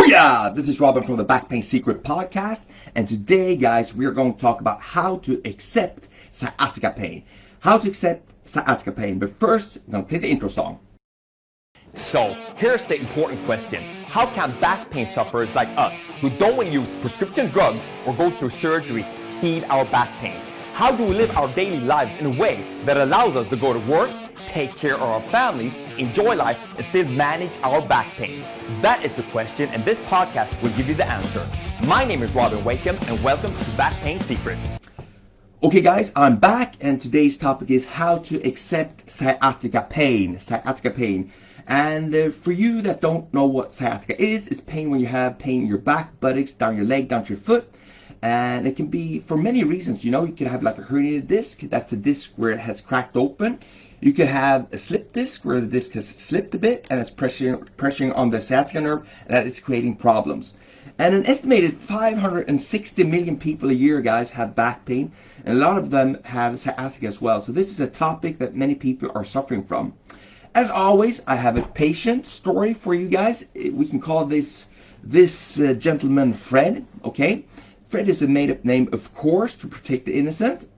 Booyah! This is Robin from the Back Pain Secret Podcast, and today, guys, we are going to talk about how to accept sciatica pain. How to accept sciatica pain, but first, I'm going to play the intro song. So, here's the important question. How can back pain sufferers like us, who don't want to use prescription drugs or go through surgery, heal our back pain? How do we live our daily lives in a way that allows us to go to work, take care of our families, enjoy life, and still manage our back pain? That is the question, and this podcast will give you the answer. My name is Robin Wakeham, and welcome to Back Pain Secrets. Okay, guys, I'm back, and today's topic is how to accept sciatica pain. Sciatica pain. And for you that don't know what sciatica is, it's pain when you have pain in your back, buttocks, down your leg, down to your foot. And it can be for many reasons. You know, you could have like a herniated disc. That's a disc where it has cracked open. You could have a slip disc where the disc has slipped a bit and it's pressuring on the sciatica nerve, and that is creating problems. And an estimated 560 million people a year, guys, have back pain, and a lot of them have sciatica as well. So this is a topic that many people are suffering from. As always, I have a patient story for you guys. We can call this gentleman Fred, okay? Fred is a made-up name, of course, to protect the innocent.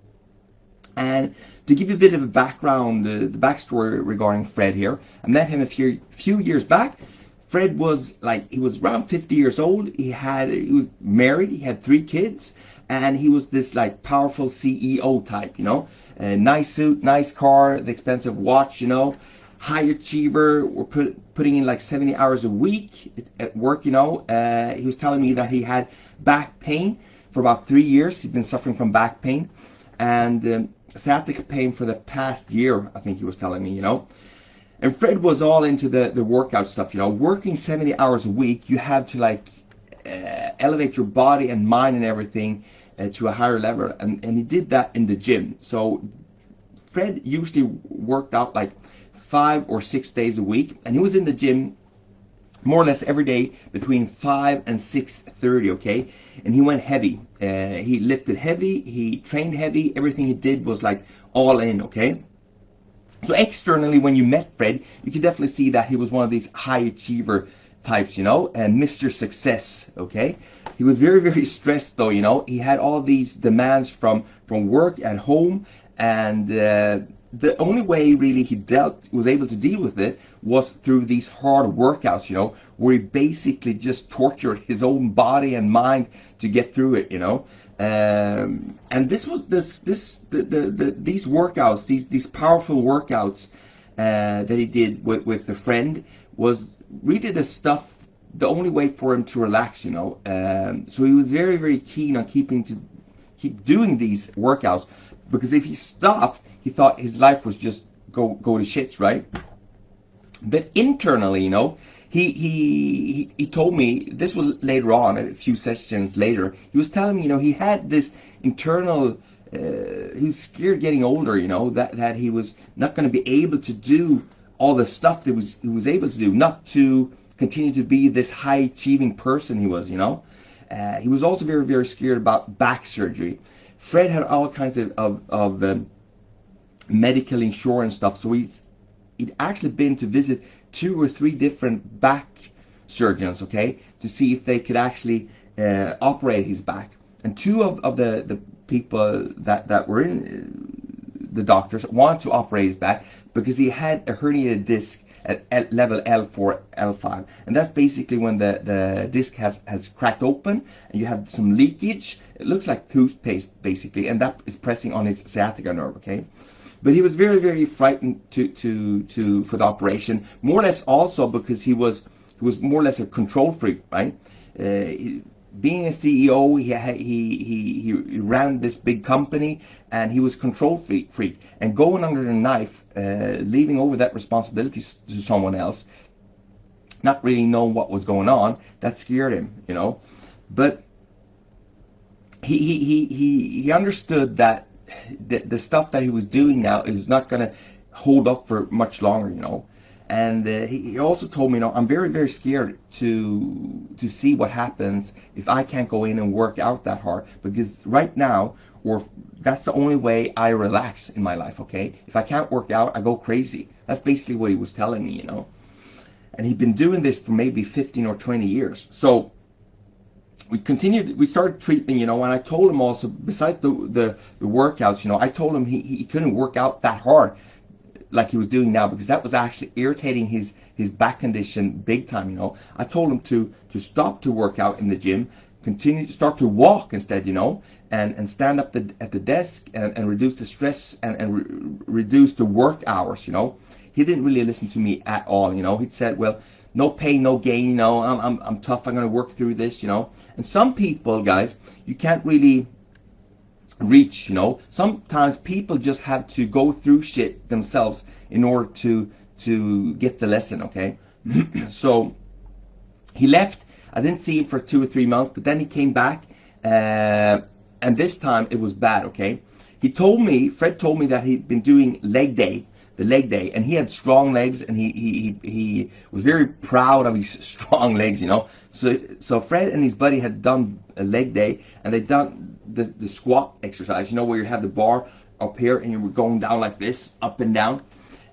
And to give you a bit of a background, the backstory regarding Fred here, I met him a few years back. Fred was around 50 years old. He was married. He had 3 kids, and he was this like powerful CEO type, you know, a nice suit, nice car, the expensive watch, you know, high achiever. We're putting in like 70 hours a week at work, you know. He was telling me that he had back pain for about 3 years. He'd been suffering from back pain and sciatica pain for the past year, I think he was telling me, you know. And Fred was all into the workout stuff, you know. Working 70 hours a week, you have to like elevate your body and mind and everything to a higher level, and he did that in the gym. So Fred usually worked out like 5 or 6 days a week, and he was in the gym more or less every day between 5 and 6:30, okay? And he went heavy. He lifted heavy, he trained heavy, everything he did was like all in, okay? So externally, when you met Fred, you can definitely see that he was one of these high achiever types, you know, and Mr. Success, okay? He was very, very stressed though, you know. He had all these demands from work at home, and the only way really he was able to deal with it was through these hard workouts, you know, where he basically just tortured his own body and mind to get through it, you know. And these workouts, these powerful workouts that he did with a friend was really the only way for him to relax, you know. So he was very, very keen on keep doing these workouts, because if he stopped, he thought his life was just go to shits, right? But internally, you know, he told me, this was later on, a few sessions later, he was telling me, you know, he had this internal, he was scared getting older, you know, that he was not going to be able to do all the stuff that he was able to do, not to continue to be this high achieving person he was, you know. He was also very, very scared about back surgery. Fred had all kinds of medical insurance stuff, so he'd actually been to visit 2 or 3 different back surgeons, okay, to see if they could actually operate his back. And 2 of the people that were in the doctors wanted to operate his back because he had a herniated disc at level L4, L5, and that's basically when the disc has cracked open and you have some leakage. It looks like toothpaste basically, and that is pressing on his sciatica nerve, okay. But he was very, very frightened for the operation, more or less also because he was more or less a control freak, right? Being a CEO, he ran this big company, and he was control freak. And going under the knife, leaving over that responsibility to someone else, not really knowing what was going on, that scared him, you know. But he understood that the stuff that he was doing now is not going to hold up for much longer, you know. And he also told me, you know, I'm very, very scared to see what happens if I can't go in and work out that hard, because right now, that's the only way I relax in my life, okay? If I can't work out, I go crazy. That's basically what he was telling me, you know. and he'd been doing this for maybe 15 or 20 years. So we started treatment, and I told him also, besides the workouts, I told him he couldn't work out that hard like he was doing now, because that was actually irritating his back condition big time. I told him to stop to work out in the gym, continue to start to walk instead, and stand up at the desk, and reduce the stress, and reduce the work hours. He didn't really listen to me at all. He said, well, no pain, no gain. I'm tough. I'm gonna work through this. And some people, guys, you can't really reach. Sometimes people just have to go through shit themselves in order to get the lesson. Okay. So he left. I didn't see him for 2 or 3 months, but then he came back, and this time it was bad. Okay. Fred told me that he'd been doing the leg day, and he had strong legs, and he was very proud of his strong legs. So Fred and his buddy had done a leg day, and they'd done the squat exercise, where you have the bar up here and you were going down like this, up and down.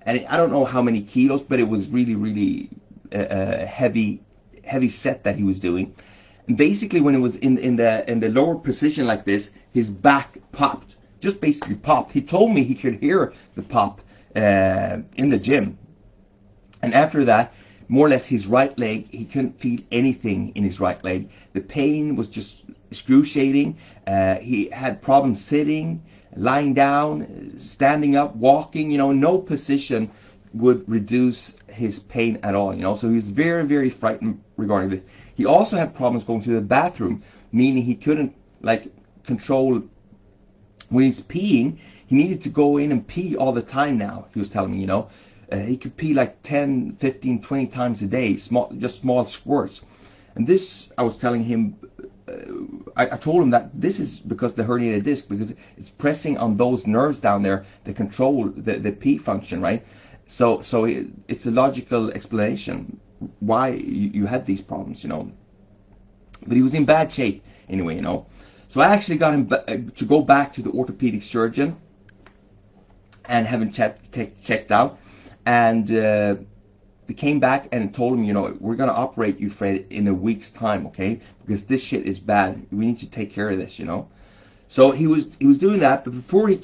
And I don't know how many kilos, but it was really, really heavy set that he was doing. And basically, when it was in the lower position like this, his back popped, just basically popped. He told me he could hear the pop in the gym. And after that, more or less, his right leg, he couldn't feel anything in his right leg. The pain was just excruciating. He had problems sitting, lying down, standing up, walking. No position would reduce his pain at all. So he was very, very frightened regarding this. He also had problems going to the bathroom, meaning he couldn't control when he's peeing. He needed to go in and pee all the time now, he was telling me. He could pee like 10, 15, 20 times a day, just small squirts. And this, I was telling him, I told him that this is because the herniated disc, because it's pressing on those nerves down there that control the pee function, right? So it's a logical explanation why you had these problems, But he was in bad shape anyway, So I actually got him to go back to the orthopedic surgeon and have him checked out. And they came back and told him, we're going to operate you, Fred, in a week's time, okay? Because this shit is bad. We need to take care of this, So he was doing that, but before he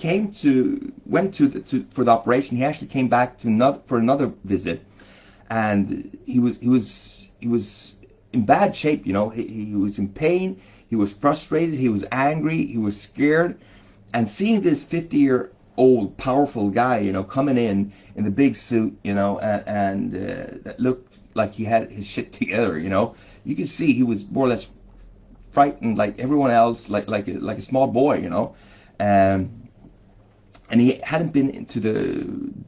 went for the operation, he actually came back for another visit, and he was in bad shape. He was in pain, he was frustrated, he was angry, he was scared, and seeing this 50-year-old powerful guy, coming in the big suit, and that looked like he had his shit together, you could see he was more or less frightened like everyone else, like a small boy, and he hadn't been into the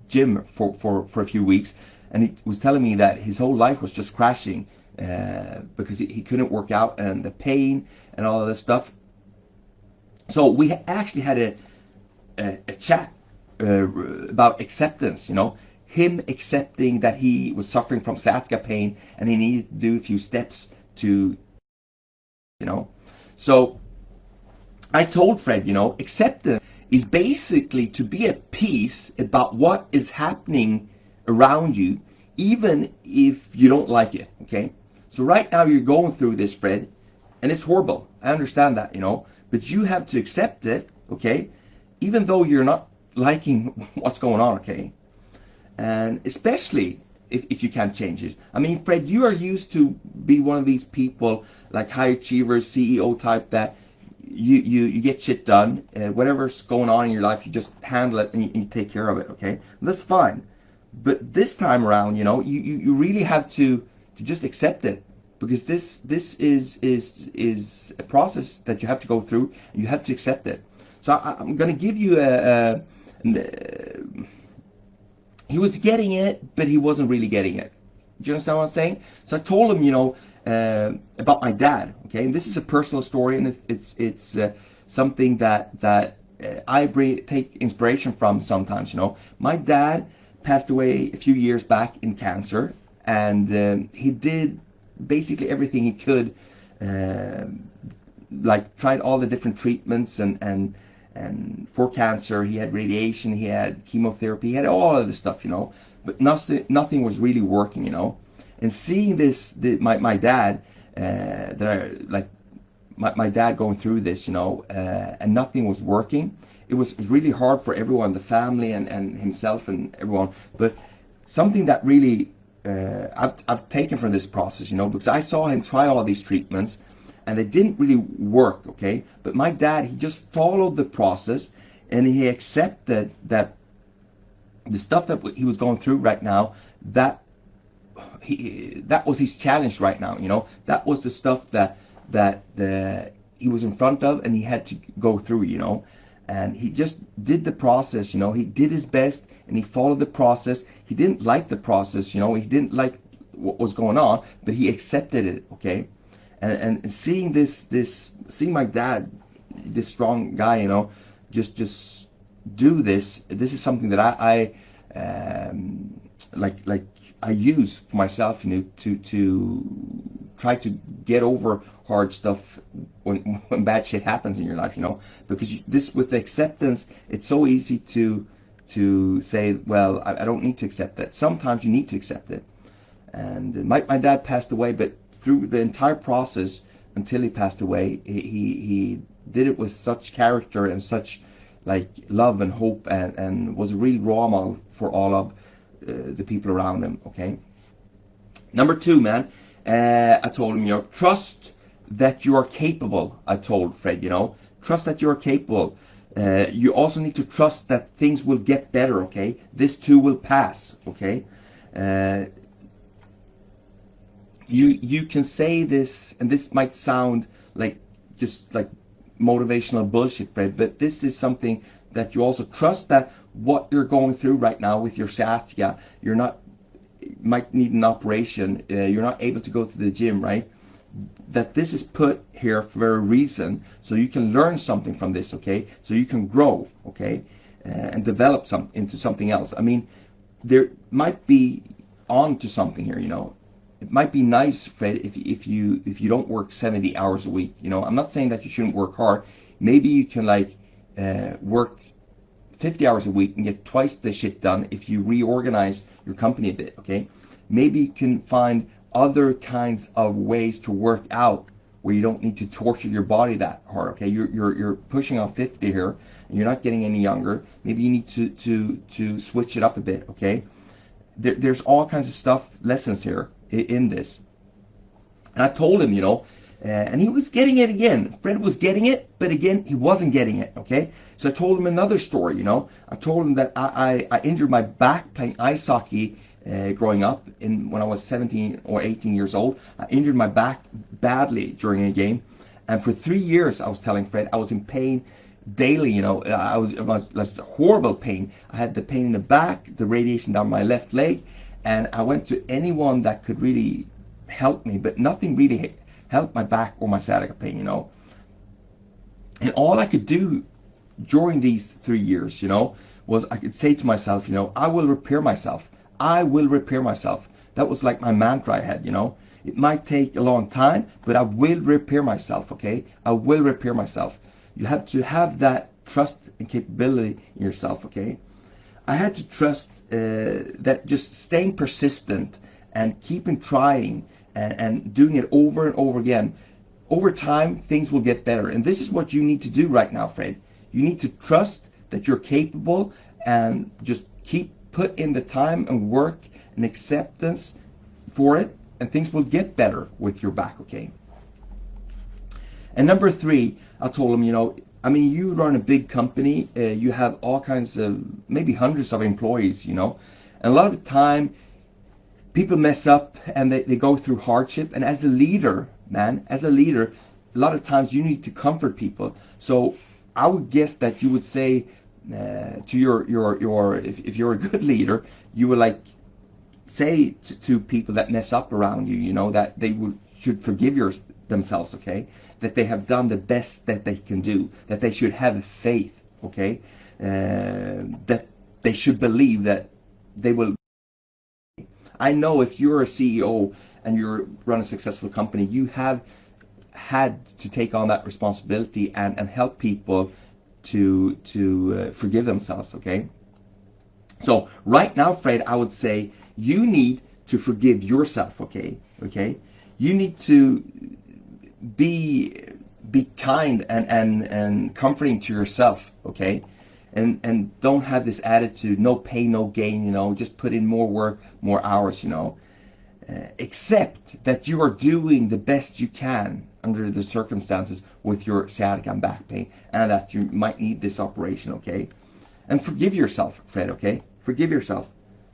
gym for a few weeks, and he was telling me that his whole life was just crashing because he couldn't work out, and the pain and all of this stuff. So we actually had a chat about acceptance, him accepting that he was suffering from sciatica pain and he needed to do a few steps to, So I told Fred, acceptance is basically to be at peace about what is happening around you, even if you don't like it, okay? So right now you're going through this, Fred, and it's horrible. I understand that, but you have to accept it, okay? Even though you're not liking what's going on, okay? And especially if you can't change it. I mean, Fred, you are used to be one of these people, like high achievers, CEO type, that you get shit done. Whatever's going on in your life, you just handle it and you take care of it, okay? And that's fine. But this time around, you really have to just accept it, because this is a process that you have to go through, and you have to accept it. So I'm going to give you he was getting it, but he wasn't really getting it. Do you understand what I'm saying? So I told him, about my dad, okay? And this is a personal story, and it's something that I take inspiration from sometimes, My dad passed away a few years back in cancer, and he did basically everything he could, like tried all the different treatments, and for cancer he had radiation, he had chemotherapy, he had all of this stuff, but nothing was really working, And seeing this, my dad, that I, like my dad going through this, and nothing was working. It was really hard for everyone, the family and himself and everyone. But something that really I've taken from this process, because I saw him try all these treatments and they didn't really work, okay? But my dad, he just followed the process and he accepted that the stuff that he was going through right now, that was his challenge right now, that was the stuff that he was in front of and he had to go through, and he just did the process, he did his best and he followed the process. He didn't like the process, he didn't like what was going on, but he accepted it, okay? And seeing seeing my dad, this strong guy, just do this is something that I like I use for myself, to try to get over hard stuff when bad shit happens in your life, because this, with the acceptance, it's so easy to say, well, I don't need to accept that. Sometimes you need to accept it. And my dad passed away, but through the entire process until he passed away, he did it with such character and such like love and hope, and was a real role model for all of the people around him, okay? Number 2, man, I told him, trust that you are capable. I told Fred, trust that you are capable. You also need to trust that things will get better, okay? This too will pass, okay? You can say this, and this might sound like just like motivational bullshit, Fred, but this is something that you also trust, that what you're going through right now with your sciatica, you might need an operation, you're not able to go to the gym, right? That this is put here for a reason, so you can learn something from this, okay? So you can grow, okay? And develop into something else. I mean, there might be on to something here, It might be nice, Fred, if you don't work 70 hours a week, I'm not saying that you shouldn't work hard. Maybe you can work 50 hours a week and get twice the shit done if you reorganize your company a bit, okay? Maybe you can find other kinds of ways to work out where you don't need to torture your body that hard, okay? You're pushing on 50 here and you're not getting any younger. Maybe you need to switch it up a bit, okay? There's all kinds of lessons here in this. And I told him, and he was getting it again. Fred was getting it, but again, he wasn't getting it, okay? So I told him another story, I told him that I injured my back playing ice hockey growing up when I was 17 or 18 years old. I injured my back badly during a game. And for 3 years, I was telling Fred, I was in pain daily, I was horrible pain. I had the pain in the back, the radiation down my left leg, and I went to anyone that could really help me, but nothing really helped my back or my sciatica pain, And all I could do during these 3 years, was I could say to myself, I will repair myself. I will repair myself. That was like my mantra I had, It might take a long time, but I will repair myself, okay? I will repair myself. You have to have that trust and capability in yourself, okay? I had to trust that just staying persistent and keeping trying and doing it over and over again. Over time, things will get better. And this is what you need to do right now, Fred. You need to trust that you're capable and just put in the time and work and acceptance for it, and things will get better with your back, okay? And number 3, I told him, you run a big company, you have all kinds of, maybe hundreds of employees, and a lot of the time, people mess up and they go through hardship. And as a leader, man, a lot of times you need to comfort people. So I would guess that you would say to if you're a good leader, you would say to people that mess up around you, that they should forgive themselves, okay? That they have done the best that they can do, that they should have faith, okay? That they should believe that they will. I know if you're a CEO and you run a successful company, you have had to take on that responsibility and help people to forgive themselves, okay? So right now, Fred, I would say you need to forgive yourself, okay? Okay? You need to be kind and comforting to yourself, okay? And don't have this attitude, no pain, no gain, you know, just put in more work, more hours, you know. Accept that you are doing the best you can under the circumstances with your sciatica and back pain, and that you might need this operation, okay? And forgive yourself, Fred, okay? Forgive yourself.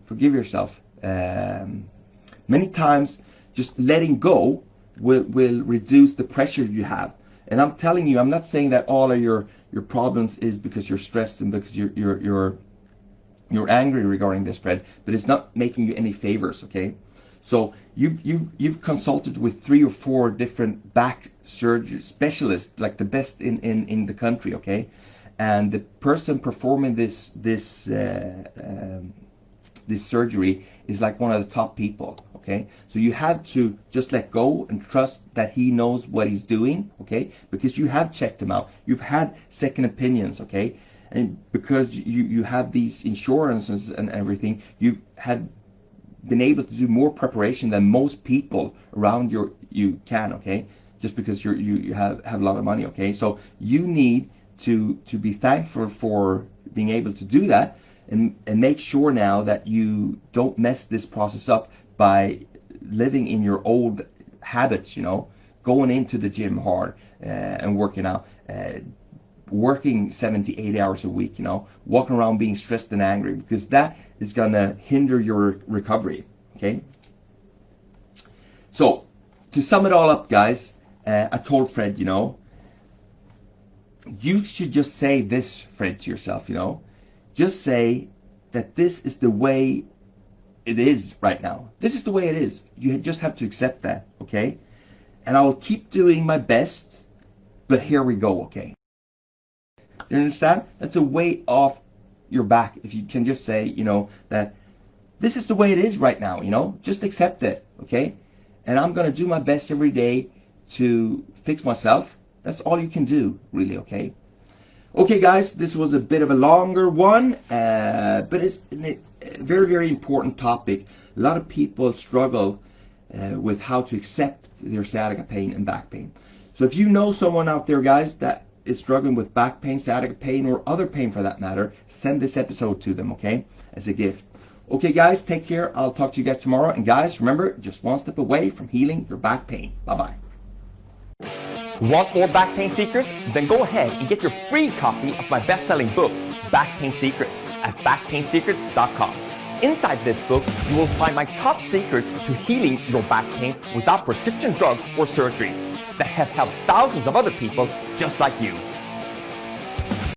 Forgive yourself. Many times, just letting go will reduce the pressure you have. And I'm telling you, I'm not saying that all of your problems is because you're stressed and because you're angry regarding this, Fred, but it's not making you any favors, okay? So you've consulted with 3 or 4 different back surgery specialists, like the best in the country, okay? And the person performing this surgery is like one of the top people, okay? So you have to just let go and trust that he knows what he's doing, okay? Because you have checked him out. You've had second opinions, okay? And because you have these insurances and everything, you've been able to do more preparation than most people around you can, okay? Just because you have a lot of money, okay? So you need to be thankful for being able to do that, and make sure now that you don't mess this process up by living in your old habits, you know, going into the gym hard and working out, working 70, 80 hours a week, you know, walking around being stressed and angry, because that is going to hinder your recovery, okay? So, to sum it all up, guys, I told Fred, you know, you should just say this, Fred, to yourself, you know. Just say that this is the way it is right now. This is the way it is. You just have to accept that, okay? And I will keep doing my best, but here we go, okay? You understand? That's a weight off your back if you can just say, you know, that this is the way it is right now, you know? Just accept it, okay? And I'm going to do my best every day to fix myself. That's all you can do, really, okay? Okay, guys, this was a bit of a longer one, but it's a very, very important topic. A lot of people struggle with how to accept their sciatica pain and back pain. So if you know someone out there, guys, that is struggling with back pain, sciatica pain, or other pain for that matter, send this episode to them, okay, as a gift. Okay, guys, take care. I'll talk to you guys tomorrow. And guys, remember, just one step away from healing your back pain. Bye-bye. Want more back pain secrets? Then go ahead and get your free copy of my best-selling book, Back Pain Secrets, at backpainsecrets.com. Inside this book, you will find my top secrets to healing your back pain without prescription drugs or surgery that have helped thousands of other people just like you.